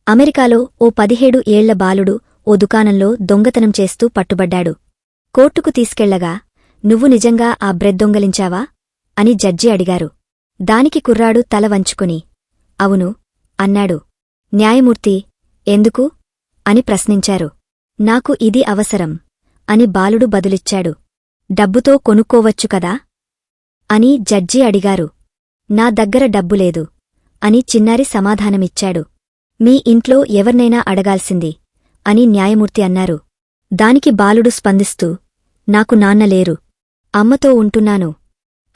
అమెరికాలో ఓ 17 ఏళ్ల బాలుడు ఓ దుకాణంలో దొంగతనం చేస్తూ పట్టుబడ్డాడు. కోర్టుకు తీసుకెళ్లగా, నువ్వు నిజంగా ఆ బ్రెడ్ దొంగలించావా అని జడ్జి అడిగారు. దానికి కుర్రాడు తల వంచుకుని అవును అన్నాడు. న్యాయమూర్తి ఎందుకు అని ప్రశ్నించారు. నాకు ఇది అవసరం అని బాలుడు బదులిచ్చాడు. డబ్బుతో కొనుక్కోవచ్చు కదా అని జడ్జి అడిగారు. నా దగ్గర డబ్బులేదు అని చిన్నారి సమాధానమిచ్చాడు. మీ ఇంట్లో ఎవర్నైనా అడగాల్సింది అని న్యాయమూర్తి అన్నారు. దానికి బాలుడు స్పందిస్తూ నాకు నాన్న లేరు. అమ్మతో ఉంటున్నాను.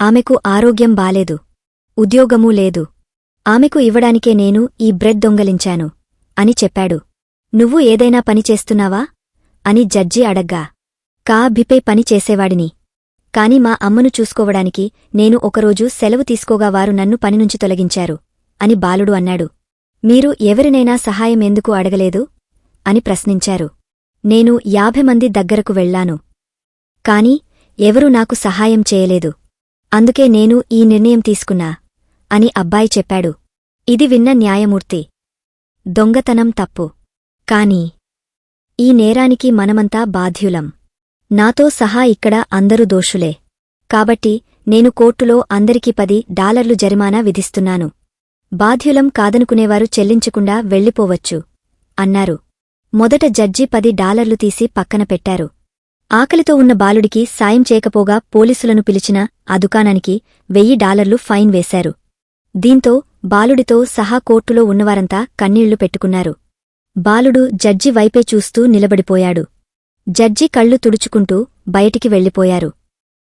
ఆమెకు ఆరోగ్యం బాలేదు. ఉద్యోగమూ లేదు. ఆమెకు ఇవ్వడానికే నేను ఈ బ్రెడ్ దొంగలించాను అని చెప్పాడు. నువ్వు ఏదైనా పని చేస్తున్నావా అని జడ్జి అడగ్గా, బిపే పని చేసేవాడిని. కాని మా అమ్మను చూసుకోవడానికి నేను ఒకరోజు సెలవు తీసుకోగా వారు నన్ను పనినుంచి తొలగించారు అని బాలుడు అన్నాడు. మీరు ఎవరినైనా సహాయం ఎందుకు అడగలేదు అని ప్రశ్నించారు. నేను 50 మంది దగ్గరకు వెళ్లాను. కాని ఎవరూ నాకు సహాయం చేయలేదు. అందుకే నేను ఈ నిర్ణయం తీసుకున్నా అని అబ్బాయి చెప్పాడు. ఇది విన్న న్యాయమూర్తి, దొంగతనం తప్పు. కాని ఈ నేరానికి మనమంతా బాధ్యులం. నాతో సహా ఇక్కడ అందరూ దోషులే. కాబట్టి నేను కోర్టులో అందరికీ $10 జరిమానా విధిస్తున్నాను. బాధ్యులం కాదనుకునేవారు చెల్లించకుండా వెళ్ళిపోవచ్చు అన్నారు. మొదట జడ్జి $10 తీసి పక్కన పెట్టారు. ఆకలితో ఉన్న బాలుడికి సాయం చేయకపోగా పోలీసులను పిలిచిన ఆ దుకాణానికి $1000 ఫైన్ వేశారు. దీంతో బాలుడితో సహా కోర్టులో ఉన్నవారంతా కన్నీళ్లు పెట్టుకున్నారు. బాలుడు జడ్జి వైపే చూస్తూ నిలబడిపోయాడు. జడ్జి కళ్ళు తుడుచుకుంటూ బయటికి వెళ్ళిపోయారు.